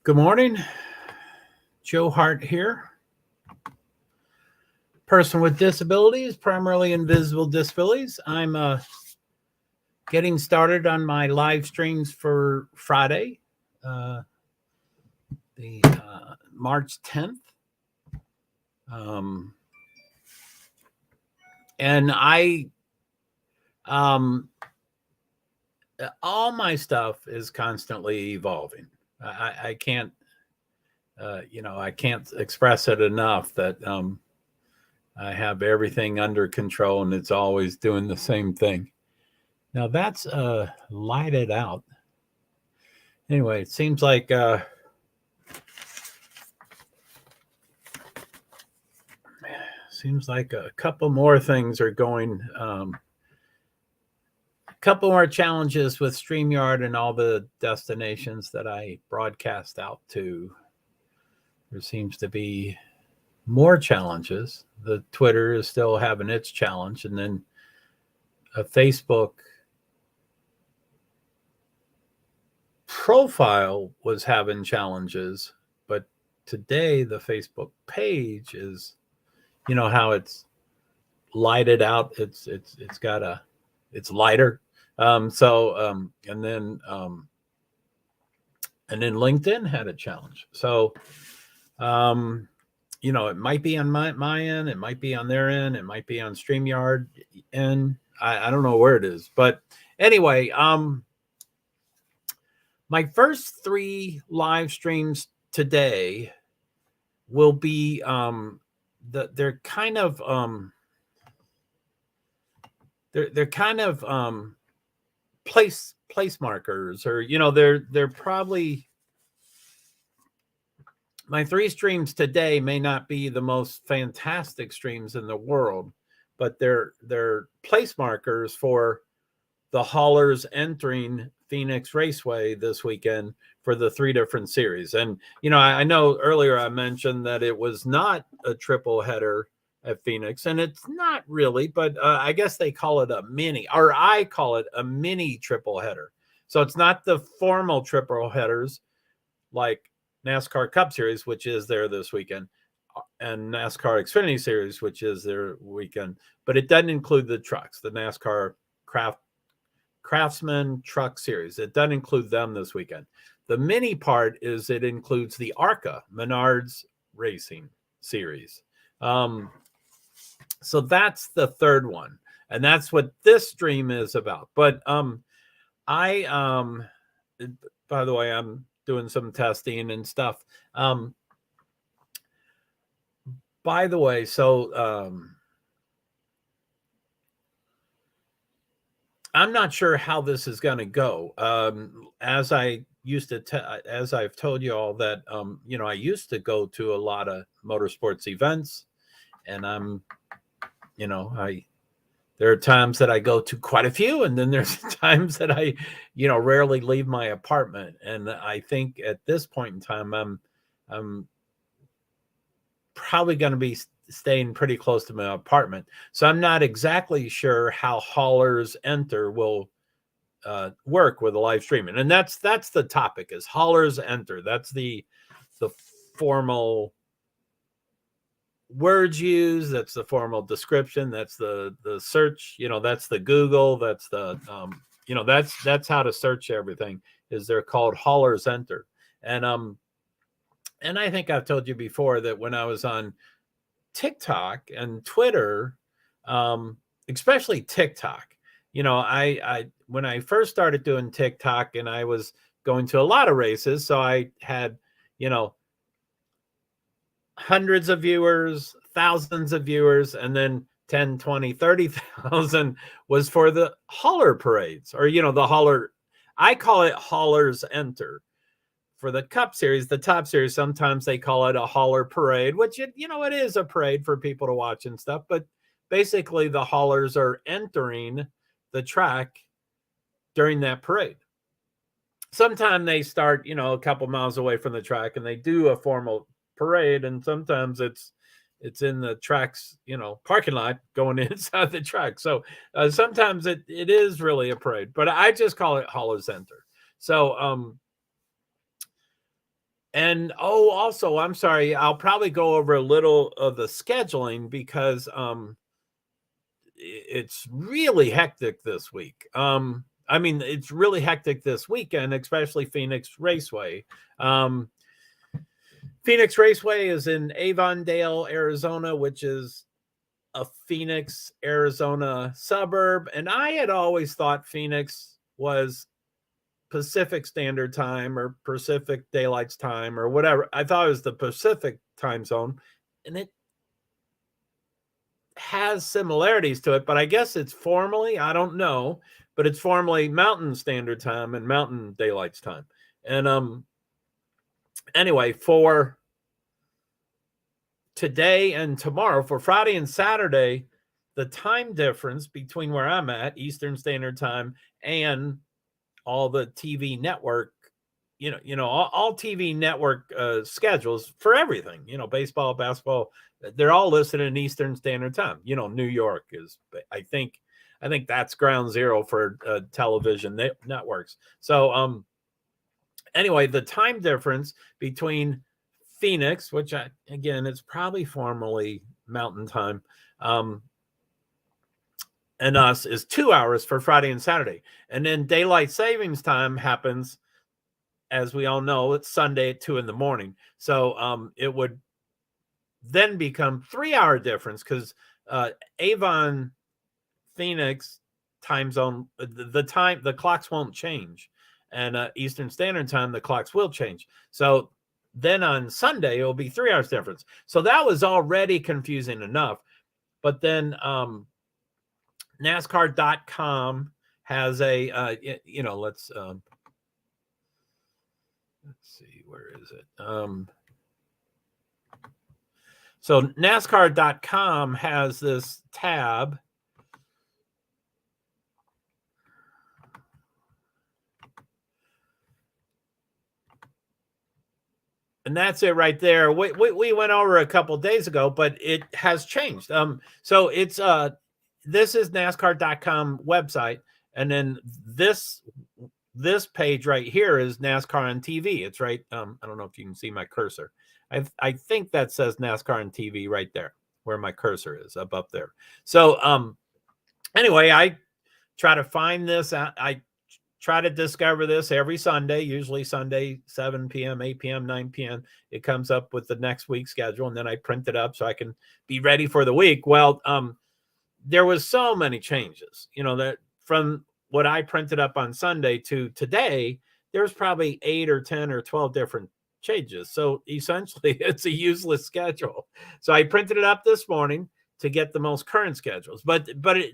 Good morning. JoeHart here. Person with disabilities, primarily invisible disabilities. I'm getting started on my live streams for Friday, the March 10th. And all my stuff is constantly evolving. I can't, I can't express it enough that I have everything under control and it's always doing the same thing. Now that's lighted out. Anyway, it seems like a couple more things are going. A couple more challenges with StreamYard and all the destinations that I broadcast out to. There seems to be more challenges. The Twitter is still having its challenge, and then a Facebook profile was having challenges, but today the Facebook page is, you know how it's lighted out. It's lighter. And then LinkedIn had a challenge. So, it might be on my end, it might be on their end, it might be on StreamYard end. I don't know where it is, but anyway, my first 3 live streams today will be they're kind of place markers, or they're probably, my 3 streams today may not be the most fantastic streams in the world, but they're place markers for the haulers entering Phoenix Raceway this weekend for the 3 different series. And, I know earlier I mentioned that it was not a triple header at Phoenix, and it's not really, but I guess they call it a mini, or I call it a mini triple header. So it's not the formal triple headers like NASCAR Cup Series, which is there this weekend, and NASCAR Xfinity Series, which is their weekend, but it doesn't include the trucks, the NASCAR Craftsman Truck Series. It doesn't include them this weekend. The mini part is it includes the ARCA, Menards Racing Series. So that's the third one, and that's what this stream is about. But by the way, I'm doing some testing and stuff. By the way, so I'm not sure how this is going to go. As I've told you all that, I used to go to a lot of motorsports events, and there are times that I go to quite a few, and then there's times that I, rarely leave my apartment. And I think at this point in time, I'm probably going to be staying pretty close to my apartment. So I'm not exactly sure how haulers enter will work with the live streaming. And that's the topic, is haulers enter. That's the formal words used, that's the formal description, that's the search, that's the Google, that's the that's how to search everything, is they're called haulers enter. And I think I've told you before that when I was on TikTok and Twitter, especially TikTok, I when I first started doing TikTok, and I was going to a lot of races, so I had, hundreds of viewers, thousands of viewers, and then 10, 20, 30,000 was for the hauler parades, or, the hauler, I call it haulers enter. For the Cup Series, the Top Series, sometimes they call it a hauler parade, which, it is a parade for people to watch and stuff. But basically, the haulers are entering the track during that parade. Sometimes they start, a couple miles away from the track, and they do a formal parade, and sometimes it's in the track's, parking lot going inside the track. So sometimes it is really a parade, but I just call it haulers enter. So And also, I'm sorry, I'll probably go over a little of the scheduling because it's really hectic this week. I mean, it's really hectic this weekend, especially Phoenix Raceway. Um, Phoenix Raceway is in Avondale, Arizona, which is a Phoenix, Arizona suburb. And I had always thought Phoenix was Pacific Standard Time or Pacific Daylight Time or whatever. I thought it was the Pacific time zone. And it has similarities to it, but I guess it's formally, I don't know, but it's formally Mountain Standard Time and Mountain Daylight Time. And anyway, for today and tomorrow, for Friday and Saturday, the time difference between where I'm at, Eastern Standard Time, and all the TV network, all TV network schedules for everything, baseball, basketball, they're all listed in Eastern Standard Time. New York is, I think that's ground zero for television networks. So anyway, the time difference between Phoenix, which again, it's probably formally Mountain Time, and us is 2 hours for Friday and Saturday. And then daylight savings time happens, as we all know, it's Sunday at 2 a.m. So it would then become 3-hour difference because Avon, Phoenix time zone, the clocks won't change. And Eastern Standard Time, the clocks will change. So then on Sunday, it will be 3 hours difference. So that was already confusing enough. But then NASCAR.com has a, let's see, where is it? So NASCAR.com has this tab. And that's it right there. We went over a couple of days ago, but it has changed. So it's this is NASCAR.com website, and then this page right here is NASCAR on TV. It's right. I don't know if you can see my cursor. I think that says NASCAR on TV right there, where my cursor is up there. So anyway, I try to find this. I try to discover this every Sunday, usually Sunday, 7 p.m., 8 p.m., 9 p.m. It comes up with the next week's schedule, and then I print it up so I can be ready for the week. Well, there was so many changes, that from what I printed up on Sunday to today, there's probably 8 or 10 or 12 different changes. So essentially, it's a useless schedule. So I printed it up this morning to get the most current schedules. But it,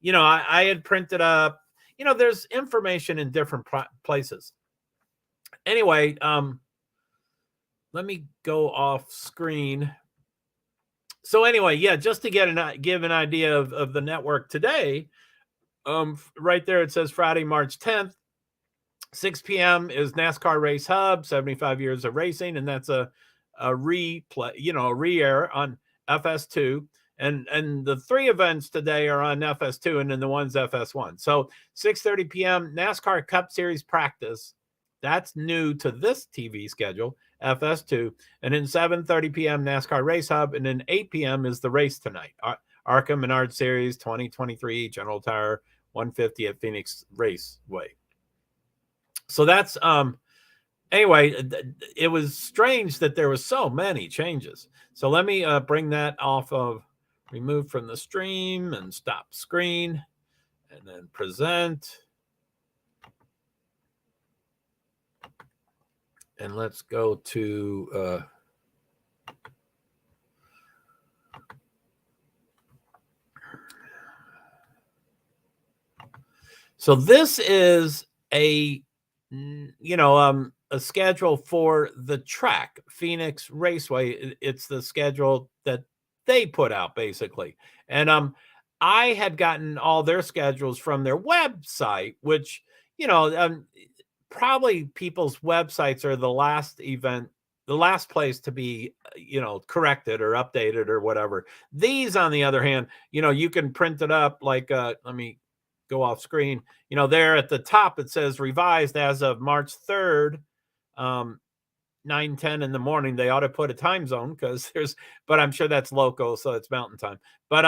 I had printed up, there's information in different places. Anyway, let me go off screen. So anyway, yeah, just to give an idea of the network today, right there it says Friday, March 10th, 6 p.m. is NASCAR Race Hub, 75 years of racing, and that's a replay, a re-air on FS2. And the 3 events today are on FS2, and then the one's FS1. So 6:30 p.m. NASCAR Cup Series practice. That's new to this TV schedule, FS2. And then 7:30 p.m. NASCAR Race Hub, and then 8 p.m. is the race tonight. ARCA Menard Series 2023 General Tire 150 at Phoenix Raceway. So that's anyway, it was strange that there was so many changes. So let me bring that off of remove from the stream and stop screen and then present. And let's go to so this is a schedule for the track, Phoenix Raceway. It's the schedule that they put out basically. And I had gotten all their schedules from their website, which, probably people's websites are the last place to be, corrected or updated or whatever. These, on the other hand, you can print it up like, let me go off screen. There at the top, it says revised as of March 3rd, 9, 10 in the morning. They ought to put a time zone because but I'm sure that's local, so it's mountain time. But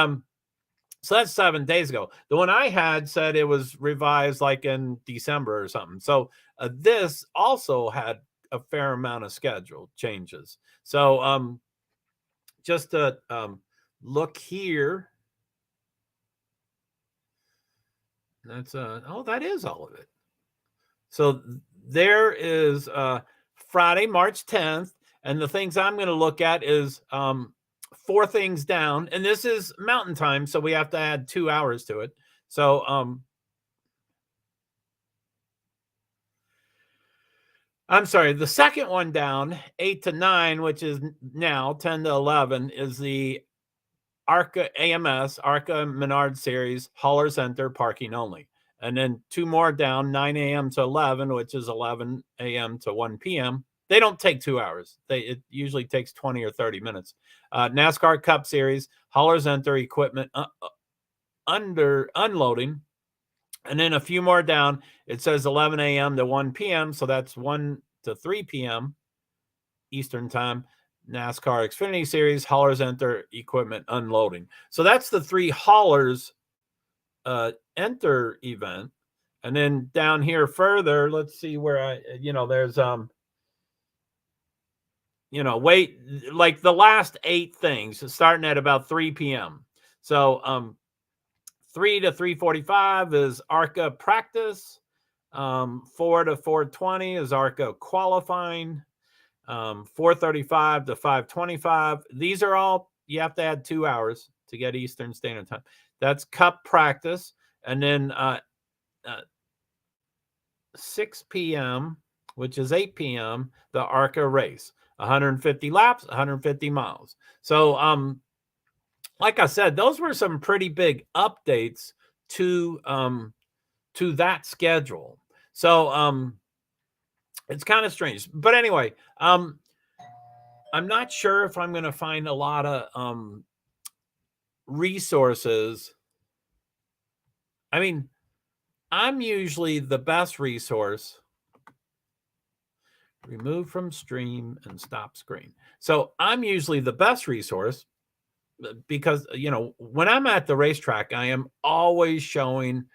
so that's 7 days ago. The one I had said it was revised like in December or something. So this also had a fair amount of schedule changes. So just to look here. That's that is all of it. So there is Friday, March 10th, and the things I'm going to look at is 4 things down, and this is mountain time, so we have to add 2 hours to it. So I'm sorry, the second one down, 8 to 9, which is now 10 to 11, is the ARCA AMS, ARCA Menard Series, Hauler Center, parking only. And then 2 more down, 9 a.m. to 11, which is 11 a.m. to 1 p.m. They don't take 2 hours. It usually takes 20 or 30 minutes. NASCAR Cup Series, Hauler Center equipment under unloading. And then a few more down, it says 11 a.m. to 1 p.m. So that's 1 to 3 p.m. Eastern time. NASCAR Xfinity Series, Haulers Enter equipment unloading. So that's the 3 haulers enter event. And then down here further, let's see where there's wait, like the last 8 things starting at about 3 p.m. So 3 to 3:45 is ARCA practice. 4 to 4:20 is ARCA qualifying. 4:35 to 5:25. These are all, you have to add 2 hours to get Eastern Standard Time. That's Cup practice. And then 6 p.m., which is 8 p.m., the ARCA race. 150 laps, 150 miles. So, like I said, those were some pretty big updates to that schedule. So, it's kind of strange. But anyway, I'm not sure if I'm going to find a lot of resources. I mean, I'm usually the best resource. Remove from stream and stop screen. So I'm usually the best resource because, when I'm at the racetrack, I am always showing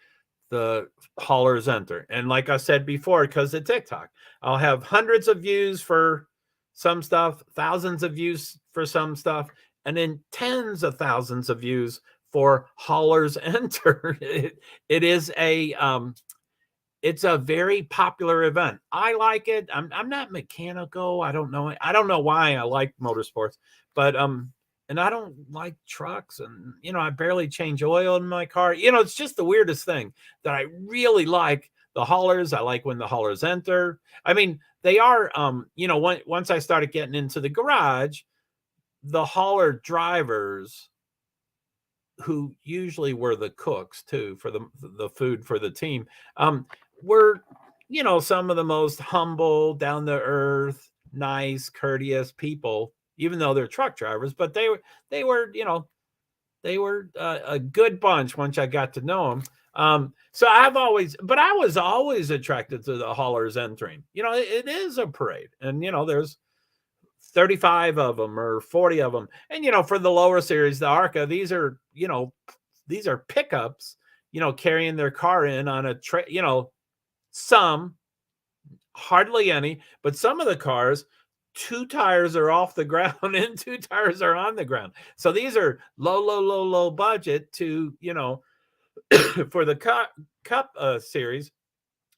the haulers enter. And like I said before, because of TikTok, I'll have hundreds of views for some stuff, thousands of views for some stuff, and then tens of thousands of views for haulers enter. It is it's a very popular event. I like it. I'm not mechanical. I don't know why I like motorsports, but and I don't like trucks, and I barely change oil in my car. It's just the weirdest thing that I really like the haulers. I like when the haulers enter. I mean, they are once I started getting into the garage, the hauler drivers, who usually were the cooks too for the food for the team, were some of the most humble, down to earth, nice, courteous people, even though they're truck drivers. But they were a good bunch once I got to know them. So I was always attracted to the haulers entering. It is a parade, and there's 35 of them or 40 of them. And, for the lower series, the ARCA, these are pickups, carrying their car in on a some, hardly any, but some of the cars, 2 tires are off the ground and 2 tires are on the ground. So these are low budget to, for the cup series.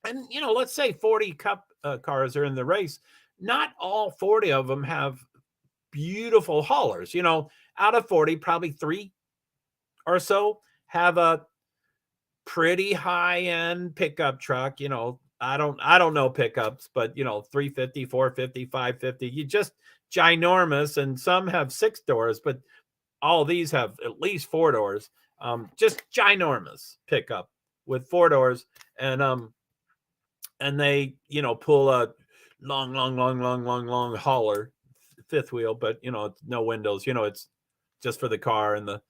And, let's say 40 cup cars are in the race. Not all 40 of them have beautiful haulers. Out of 40, probably 3 or so have a pretty high-end pickup truck. I don't know pickups, but 350, 450, 550, you just ginormous. And some have 6 doors, but all these have at least 4 doors. Just ginormous pickup with 4 doors. And they pull a long hauler, 5th wheel, but it's no windows. It's just for the car and the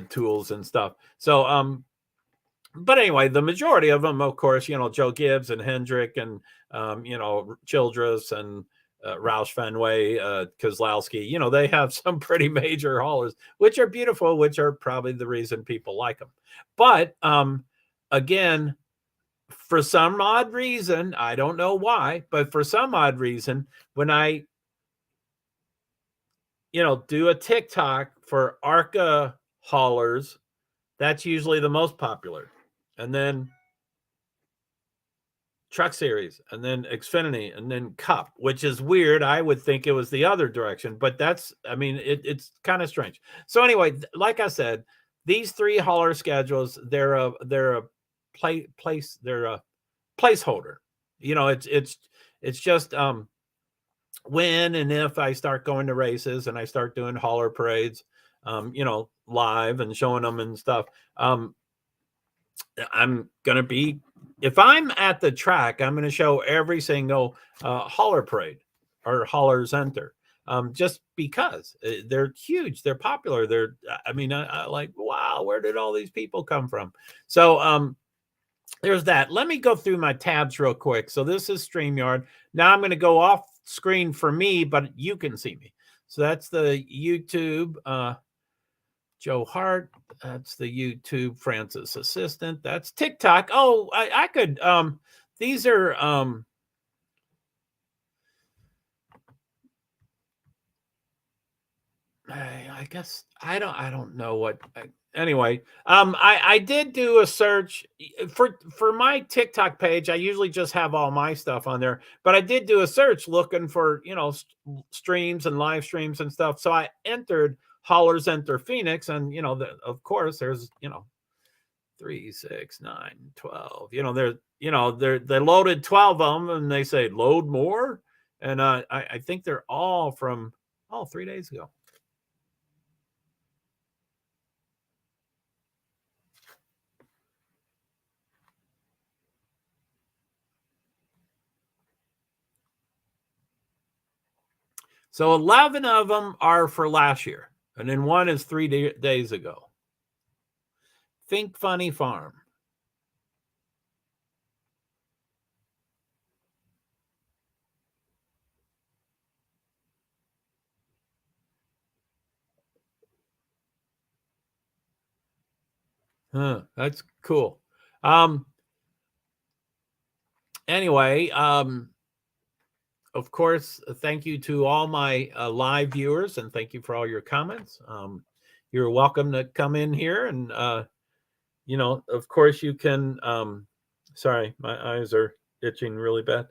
tools and stuff. So but anyway, the majority of them, of course, Joe Gibbs and Hendrick and Childress and Roush Fenway, Kozlowski, you know, they have some pretty major haulers, which are beautiful, which are probably the reason people like them. But again, for some odd reason, I don't know why, but for some odd reason, when I, you know, do a TikTok for ARCA haulers, that's usually the most popular. And then Truck Series, and then Xfinity, and then Cup, which is weird. I would think it was the other direction, but that's, I mean, it's kind of strange. So anyway, like I said, these 3 hauler schedules, they're a placeholder. You know, it's just when and if I start going to races and I start doing hauler parades, you know, live and showing them and stuff. I'm going to be, if I'm at the track, I'm going to show every single hauler parade or haulers enter, just because they're huge, they're popular. They're, I mean, I like, wow, where did all these people come from? So there's that. Let me go through my tabs real quick. So this is StreamYard. Now I'm going to go off screen for me, but you can see me. So that's the YouTube, JoeHart. That's the YouTube Francis Assistant. That's TikTok. Oh, I could, these are, I guess I don't know what. Anyway, I did do a search for my TikTok page. I usually just have all my stuff on there, but I did do a search looking for, you know, streams and live streams and stuff. So I entered haulers enter Phoenix, and you know, of course, there's, you know, 3, 6, 9, 12. You know, they loaded 12 of them, and they say load more, and I think they're all from 3 days ago. So 11 of them are for last year, and then 1 is 3 days ago. Think Funny Farm. Huh, that's cool. Anyway, of course, thank you to all my live viewers, and thank you for all your comments. You're welcome to come in here, and you know, of course, you can. Sorry, my eyes are itching really bad.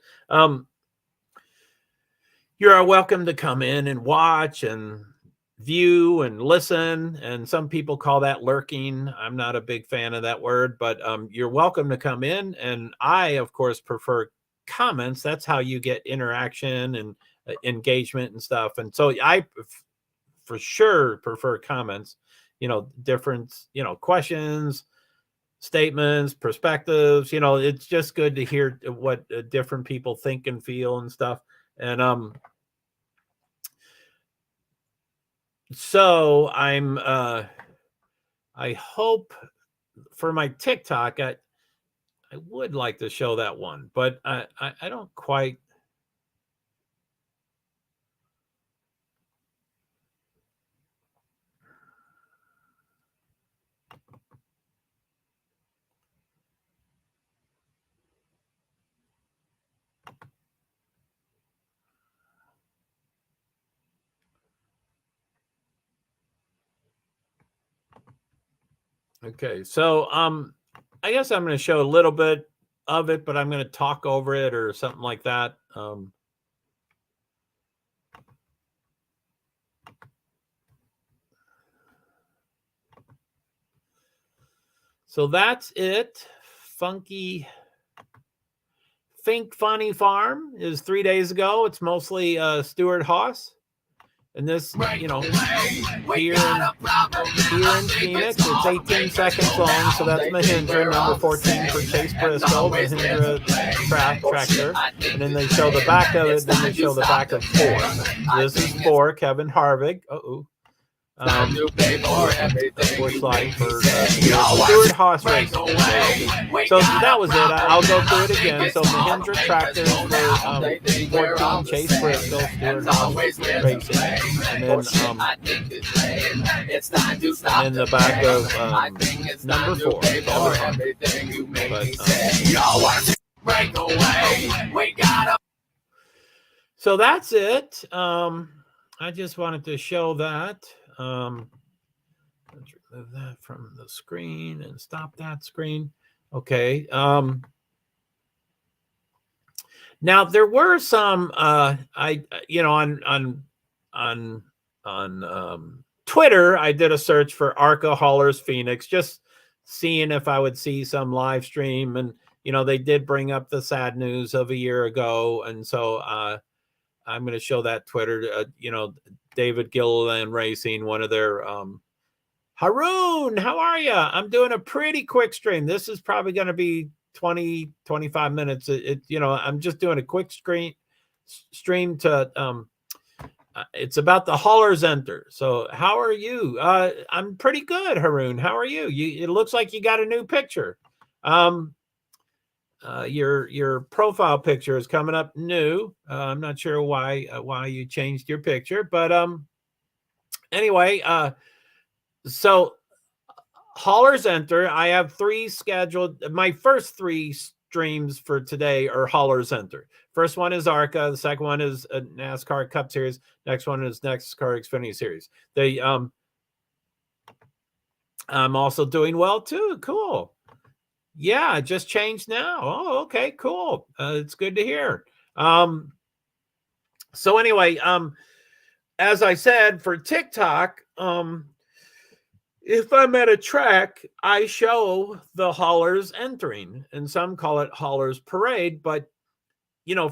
You are welcome to come in and watch and view and listen, and some people call that lurking. I'm not a big fan of that word, but you're welcome to come in, and I, of course, prefer comments. That's how you get interaction and engagement and stuff. And so I for sure prefer comments, you know, different, you know, questions, statements, perspectives. You know, it's just good to hear what different people think and feel and stuff. And so I'm I hope for my TikTok, I would like to show that one, but I don't quite. Okay, so I guess I'm going to show a little bit of it, but I'm going to talk over it or something like that. So that's it. Think Funny Farm is 3 days ago. It's mostly Stuart Haas. And this, you know, here in Phoenix, it's 18 seconds long. So that's Mahindra, number 14 for Chase Briscoe, Mahindra tractor. And then they show the back of it. Then they show the back of 4. This is 4, Kevin Harvick. Bush Light for Stewart Haas Racing. So that was it. I'll go through it again. So Mahindra tractors for 14 Chase Briscoe, Stewart Haas Racing, and then in the back of number 4. So that's it. I just wanted to show that. Let's remove that from the screen and stop that screen. Okay. Now there were some on Twitter, I did a search for ARCA Haulers Phoenix, just seeing if I would see some live stream, and they did bring up the sad news of a year ago, and so I'm going to show that Twitter. David Gilliland Racing, one of their Haroon, how are you? I'm doing a pretty quick stream. This is probably going to be 20, 25 minutes. I'm just doing a quick stream to, it's about the Haulers Enter. So how are you? I'm pretty good, Haroon. How are you? It looks like you got a new picture. Your profile picture is coming up new. I'm not sure why you changed your picture, but anyway, so Haulers Enter, I have 3 scheduled. My first 3 streams for today are Haulers Enter. First one is ARCA. The second one is a NASCAR Cup Series. Next one is NASCAR Xfinity Series. I'm also doing well too. Cool. Yeah, just changed now. Oh, okay, cool. It's good to hear. So anyway, as I said, for TikTok, if I'm at a track, I show the haulers entering, and some call it haulers parade. But,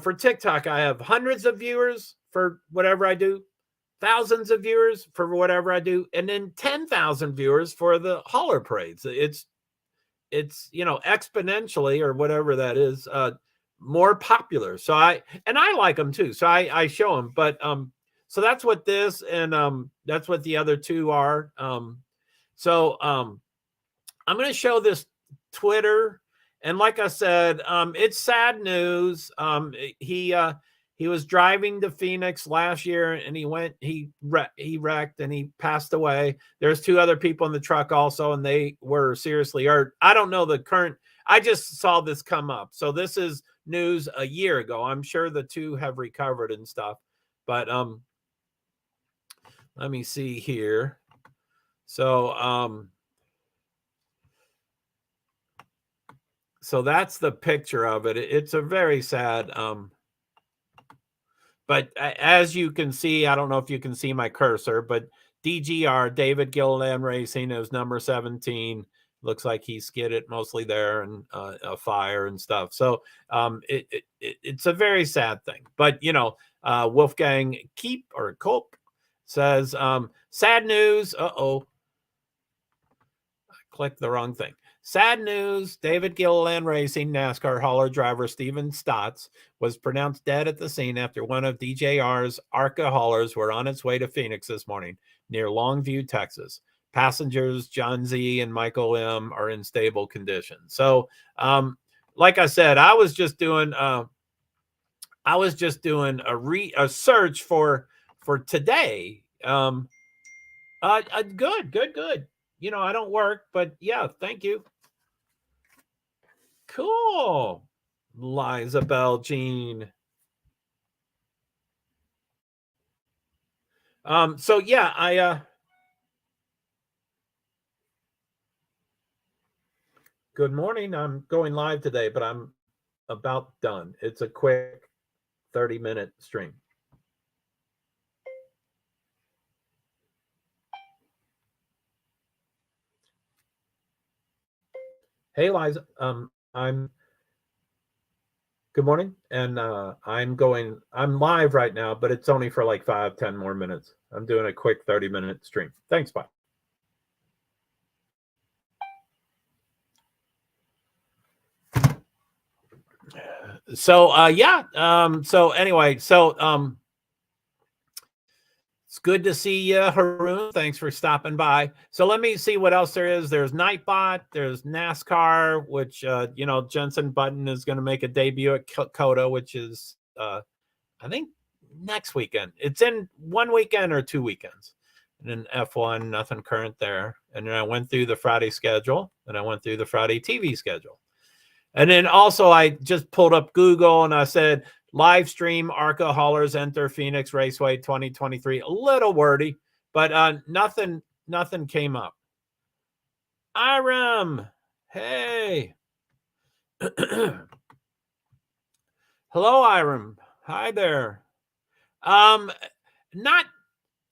for TikTok, I have hundreds of viewers for whatever I do, thousands of viewers for whatever I do, and then 10,000 viewers for the hauler parades. It's exponentially, or whatever that is, more popular. So I like them too. So I show them, but so that's what this, and that's what the other 2 are. So I'm going to show this Twitter, and like I said, it's sad news. He was driving to Phoenix last year, and he wrecked and he passed away. There's 2 other people in the truck also, and they were seriously hurt. I don't know the current. I just saw this come up. So this is news a year ago. I'm sure the 2 have recovered and stuff, but let me see here. So so that's the picture of it. It's a very sad, but as you can see, I don't know if you can see my cursor, but DGR, David Gilliland Racing, is number 17. Looks like he skidded mostly there, and a fire and stuff. So it's a very sad thing. But, Wolfgang Kolp says, sad news. Uh-oh. I clicked the wrong thing. Sad news, David Gilliland Racing NASCAR hauler driver Steven Stotts was pronounced dead at the scene after one of DJR's ARCA haulers were on its way to Phoenix this morning near Longview, Texas. Passengers John Z and Michael M are in stable condition. So, like I said, I was just doing a search for today. Good. I don't work, but yeah, thank you. Cool. Liza Bell Jean. So yeah, good morning. I'm going live today, but I'm about done. It's a quick 30-minute stream. Hey, Liza. Good morning, and I'm live right now, but it's only for like 5-10 more minutes. I'm doing a quick 30-minute stream. Thanks, bye. So yeah. So anyway, so It's good to see you, Haroon. Thanks for stopping by. So let me see what else there is. There's Nightbot. There's NASCAR, which, Jensen Button is going to make a debut at COTA, which is, I think, next weekend. It's in 1 weekend or 2 weekends. And then F1, nothing current there. And then I went through the Friday schedule, and I went through the Friday TV schedule. And then also I just pulled up Google and I said, live stream ARCA haulers enter Phoenix Raceway 2023. A little wordy, but nothing came up. Iram, hey. Hello, Iram. Hi there. Not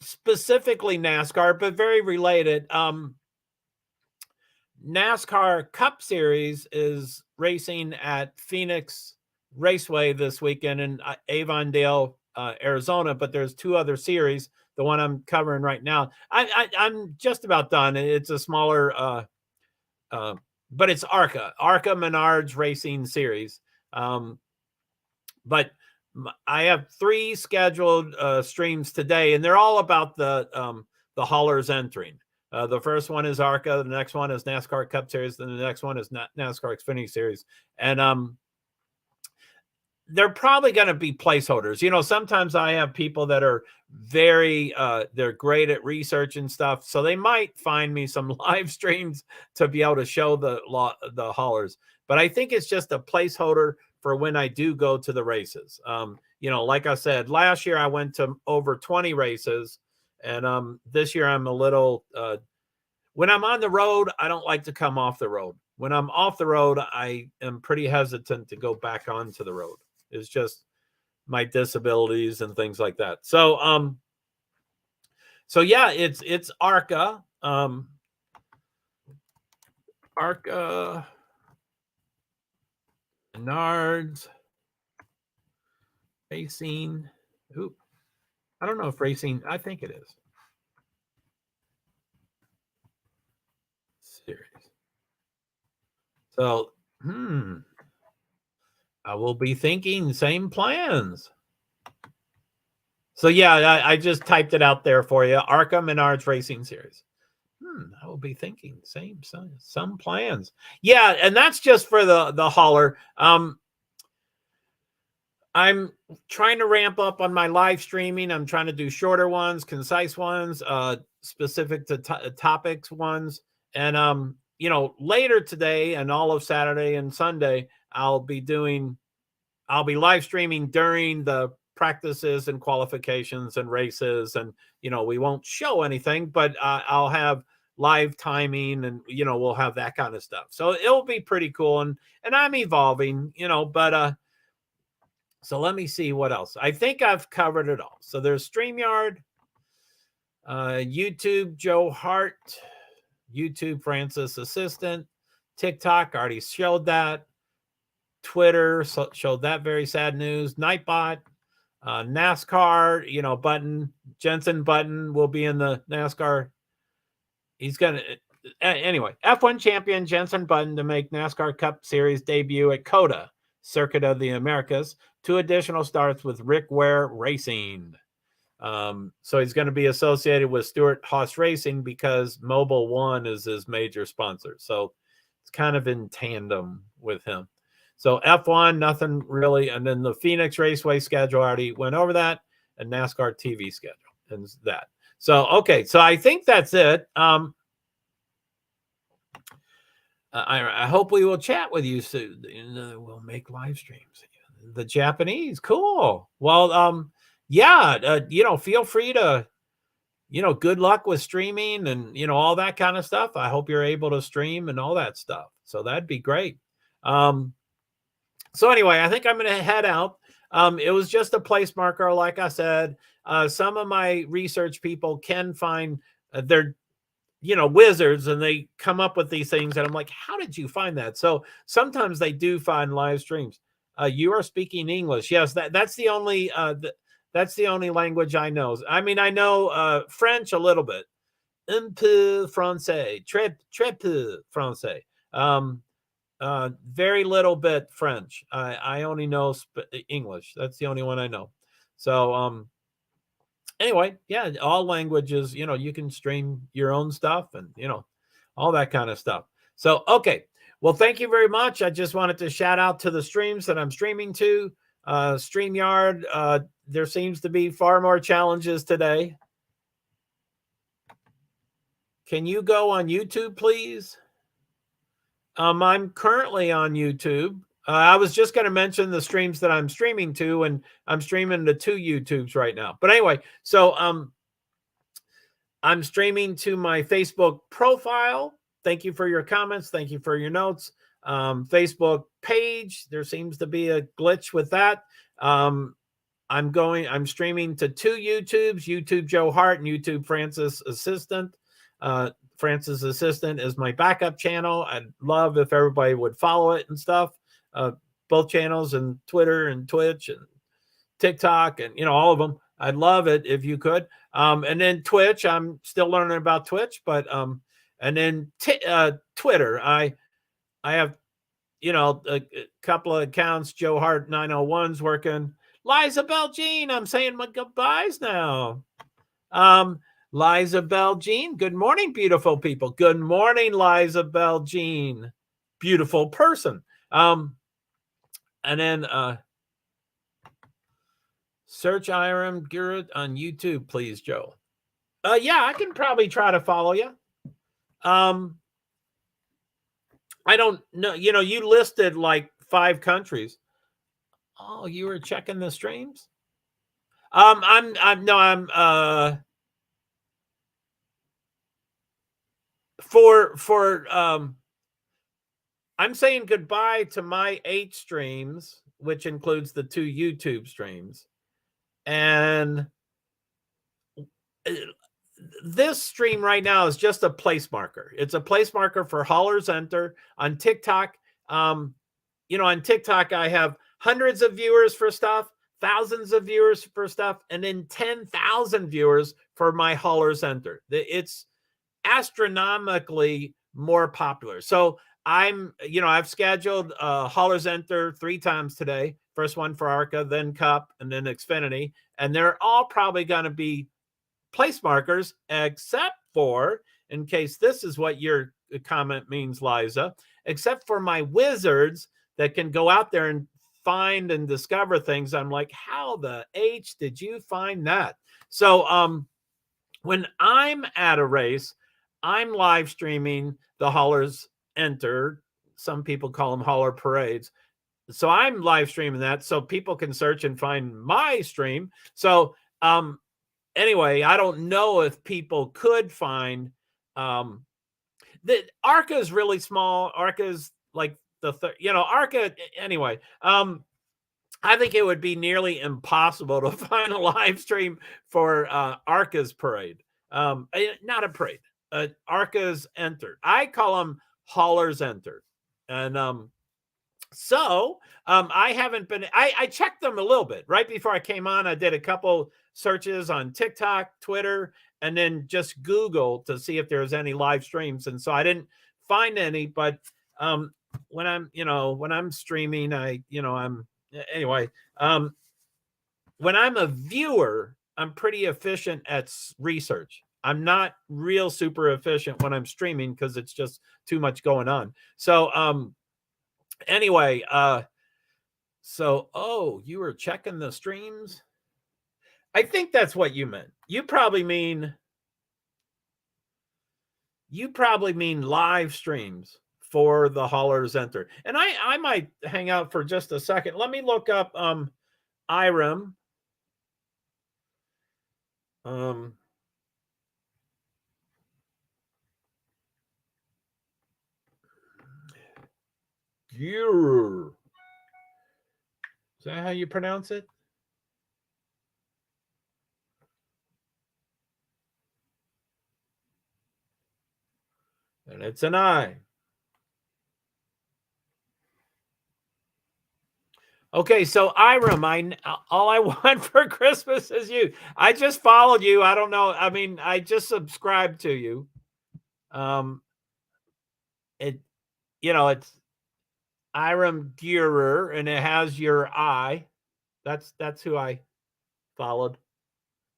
specifically NASCAR, but very related. NASCAR Cup Series is racing at Phoenix Raceway this weekend in Avondale, Arizona, but there's 2 other series. The one I'm covering right now, I'm just about done. It's a smaller, but it's ARCA Menards Racing Series. But I have 3 scheduled streams today, and they're all about the haulers entering. The first one is ARCA. The next one is NASCAR Cup Series. Then the next one is NASCAR Xfinity Series. And they're probably going to be placeholders. Sometimes I have people that are they're great at research and stuff. So they might find me some live streams to be able to show the haulers. But I think it's just a placeholder for when I do go to the races. Like I said, last year I went to over 20 races. And this year I'm a little, when I'm on the road, I don't like to come off the road. When I'm off the road, I am pretty hesitant to go back onto the road. It's just my disabilities and things like that. So yeah, it's ARCA. ARCA Menards Racing. Oop. I don't know if racing, I think it is. Series. So, I will be thinking same plans. So yeah, I just typed it out there for you. ARCA Menards Racing Series. I will be thinking some plans. Yeah, and that's just for the hauler. I'm trying to ramp up on my live streaming. I'm trying to do shorter ones, concise ones, specific to topics ones. And later today and all of Saturday and Sunday, I'll be live streaming during the practices and qualifications and races. And, we won't show anything, but I'll have live timing and, we'll have that kind of stuff. So it'll be pretty cool. And I'm evolving, but so let me see what else. I think I've covered it all. So there's StreamYard, YouTube, JoeHart, YouTube, Francis Assistant, TikTok, already showed that. Twitter showed that very sad news. Nightbot, NASCAR, Button, Jensen Button will be in the NASCAR. He's going to, anyway, F1 champion Jensen Button to make NASCAR Cup Series debut at COTA, Circuit of the Americas. 2 additional starts with Rick Ware Racing. So he's going to be associated with Stewart-Haas Racing because Mobil 1 is his major sponsor. So it's kind of in tandem with him. So F1, nothing really. And then the Phoenix Raceway schedule, I already went over that, and NASCAR TV schedule and that. So, okay. So I think that's it. I hope we will chat with you soon. We'll make live streams. The Japanese, cool. Well, yeah, feel free to, good luck with streaming and, all that kind of stuff. I hope you're able to stream and all that stuff. So that'd be great. So anyway, I think I'm going to head out. It was just a place marker. Like I said, some of my research people can find they're, wizards, and they come up with these things. And I'm like, how did you find that? So sometimes they do find live streams. You are speaking English. Yes, that's the only that's the only language I know. I mean, I know French a little bit. Un peu français, très peu français. Very little bit French. I only know English. That's the only one I know. So anyway, yeah, all languages, you can stream your own stuff and, all that kind of stuff. So, okay. Well, thank you very much. I just wanted to shout out to the streams that I'm streaming to. StreamYard, there seems to be far more challenges today. Can you go on YouTube, please? I'm currently on YouTube. I was just going to mention the streams that I'm streaming to, and I'm streaming to 2 YouTubes right now. But anyway, so I'm streaming to my Facebook profile. Thank you for your comments. Thank you for your notes. Facebook page, there seems to be a glitch with that. I'm streaming to 2 YouTubes, YouTube JoeHart and YouTube Francis Assistant. Francis Assistant is my backup channel. I'd love if everybody would follow it and stuff. Both channels, and Twitter and Twitch and TikTok and, all of them. I'd love it if you could. And then Twitch, I'm still learning about Twitch, but and then Twitter, I have, a couple of accounts. JoeHart 901's working. Liza Bell Jean, I'm saying my goodbyes now. Liza Bell Jean, good morning, beautiful people. Good morning, Liza Bell Jean, beautiful person. And then search Iram Gurut on YouTube, please, Joe. Yeah, I can probably try to follow you. I don't know. You listed like 5 countries. Oh, you were checking the streams? I'm I'm saying goodbye to my 8 streams, which includes the 2 YouTube streams. And this stream right now is just a place marker. It's a place marker for Haulers Enter on TikTok. On TikTok, I have hundreds of viewers for stuff, thousands of viewers for stuff, and then 10,000 viewers for my Haulers Enter. It's astronomically more popular. So I've scheduled Haulers Enter 3 times today. First one for ARCA, then Cup, and then Xfinity. And they're all probably going to be place markers, except for, in case this is what your comment means, Liza, except for my wizards that can go out there and find and discover things. I'm like, how the H did you find that? So when I'm at a race, I'm live streaming the Haulers Enter. Some people call them hauler parades. So I'm live streaming that so people can search and find my stream. So anyway, I don't know if people could find the ARCA is really small. ARCA is like ARCA anyway. I think it would be nearly impossible to find a live stream for ARCA's parade. Not a parade. ARCA's Enter. I call them Haulers Enter. And so I haven't been, I checked them a little bit. Right before I came on, I did a couple searches on TikTok, Twitter, and then just Google to see if there's any live streams. And so I didn't find any, but when I'm streaming, anyway, when I'm a viewer, I'm pretty efficient at research. I'm not real super efficient when I'm streaming because it's just too much going on. So anyway, you were checking the streams? I think that's what you meant. You probably mean live streams for the Haulers Enter. And I might hang out for just a second. Let me look up Iram. Is that how you pronounce it? And it's an I. Okay, so Iram, all I want for Christmas is you. I just followed you. I don't know. I mean, I just subscribed to you. It's Iram Girer, and it has your I. That's who I followed.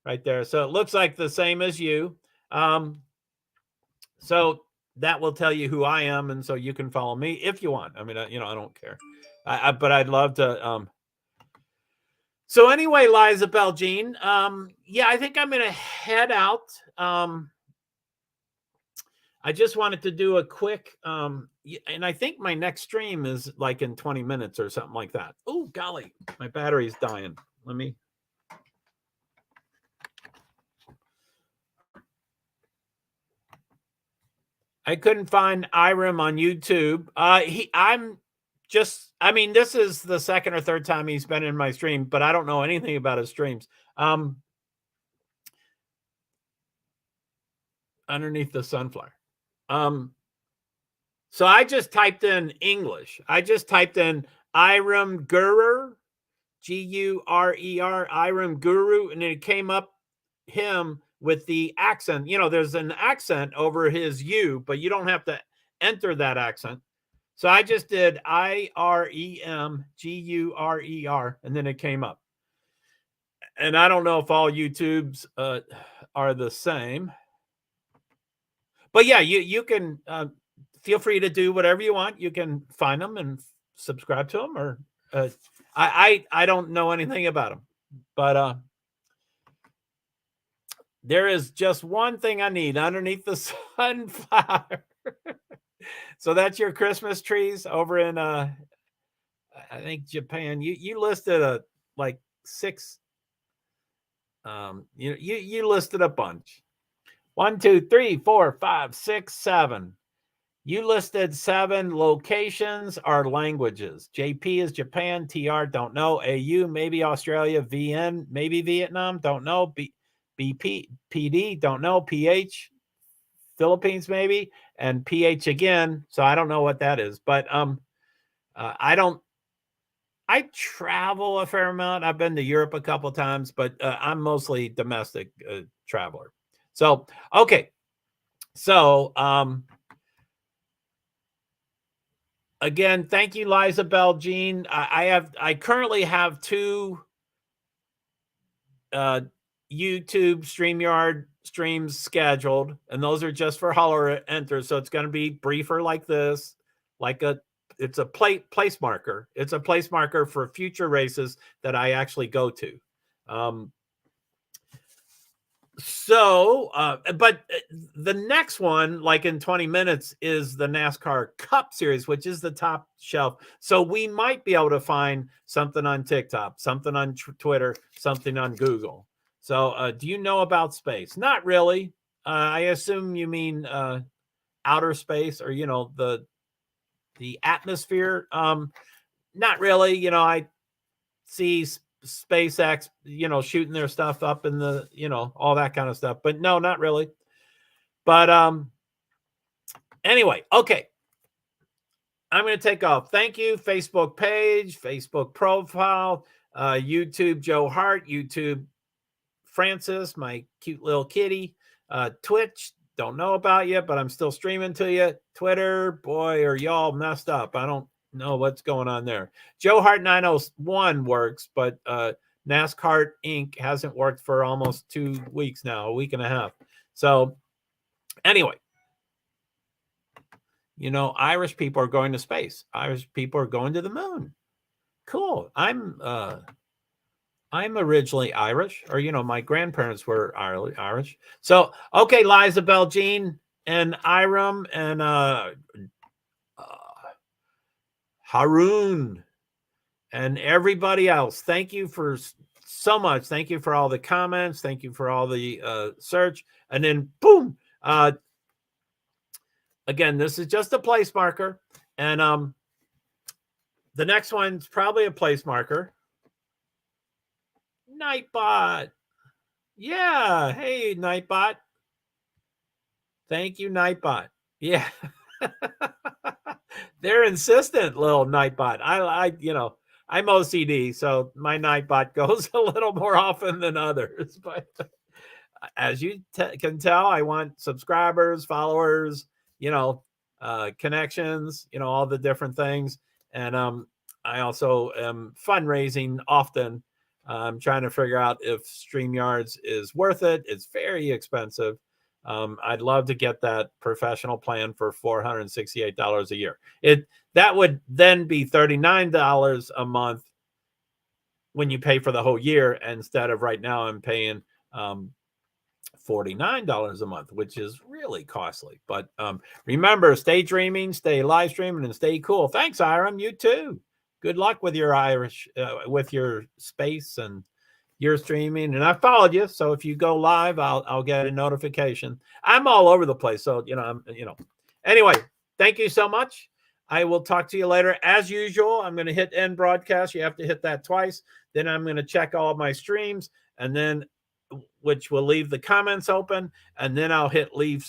right there. So it looks like the same as you. So that will tell you who I am, and so you can follow me if you want. I mean, I don't care, but I'd love to. So anyway, Liza Bell Jean, yeah, I think I'm gonna head out. I just wanted to do a quick, and I think my next stream is like in 20 minutes or something like that. Oh, golly, my battery's dying. Let me. I couldn't find Iram on YouTube. I mean, this is the second or third time he's been in my stream, but I don't know anything about his streams. Underneath the sunflower. So I just typed in English. I just typed in Iram Guru, Gurer, Iram Guru, and it came up him with the accent. There's an accent over his U, but you don't have to enter that accent. So I just did IREMGURER, and then it came up. And I don't know if all YouTubes are the same. But yeah, you can feel free to do whatever you want. You can find them and subscribe to them, or I don't know anything about them, but there is just one thing I need underneath the sunflower. So that's your Christmas trees over in I think Japan. You listed like 6. You listed a bunch. 1, 2, 3, 4, 5, 6, 7. You listed 7 locations or languages. JP is Japan. TR, don't know. AU, maybe Australia. VN, maybe Vietnam. Don't know. BP, PD, don't know. PH, Philippines, maybe. And PH again. So I don't know what that is. But I travel a fair amount. I've been to Europe a couple of times, but I'm mostly domestic traveler. So, okay. So, again, thank you, Liza Bell Jean. I currently have 2 YouTube StreamYard streams scheduled, and those are just for holler enter. So it's going to be briefer like this, it's a place marker. It's a place marker for future races that I actually go to. But the next one, like in 20 minutes, is the NASCAR Cup Series, which is the top shelf. So we might be able to find something on TikTok, something on Twitter, something on Google. So do you know about space? Not really. I assume you mean outer space, or the atmosphere. Not really. I see SpaceX, shooting their stuff up in the, all that kind of stuff. But no, not really. But anyway, okay. I'm going to take off. Thank you. Facebook page, Facebook profile, YouTube JoeHart, YouTube Francis, my cute little kitty, Twitch. Don't know about you, but I'm still streaming to you. Twitter, boy, are y'all messed up. I don't know what's going on there. JoeHart 901 works, but NASCAR Inc. hasn't worked for almost 2 weeks now, a week and a half. So anyway, Irish people are going to space. Irish people are going to the moon. Cool. I'm originally Irish, or my grandparents were Irish. So okay, Liza Bell Jean and Iram and Haroon and everybody else, thank you for so much. Thank you for all the comments. Thank you for all the search. And then boom, again, this is just a place marker, and the next one's probably a place marker. Nightbot. Yeah. Hey, Nightbot. Thank you, Nightbot. Yeah. They're insistent, little Nightbot. I'm OCD, so my Nightbot goes a little more often than others. But as you can tell, I want subscribers, followers, connections, all the different things. And I also am fundraising often I'm trying to figure out if StreamYards is worth it. It's very expensive. I'd love to get that professional plan for $468 a year. That would then be $39 a month when you pay for the whole year, instead of right now I'm paying $49 a month, which is really costly. But remember, stay dreaming, stay live streaming, and stay cool. Thanks, Hiram. You too. Good luck with your with your space and your streaming. And I followed you, so if you go live, I'll get a notification. I'm all over the place, so Anyway, thank you so much. I will talk to you later. As usual, I'm going to hit end broadcast. You have to hit that twice. Then I'm going to check all of my streams, and then which will leave the comments open, and then I'll hit leave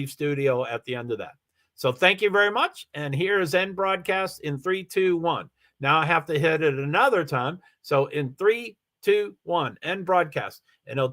studio at the end of that. So thank you very much. And here is end broadcast in 3, 2, 1. Now I have to hit it another time. So in 3, 2, 1, end broadcast, and it'll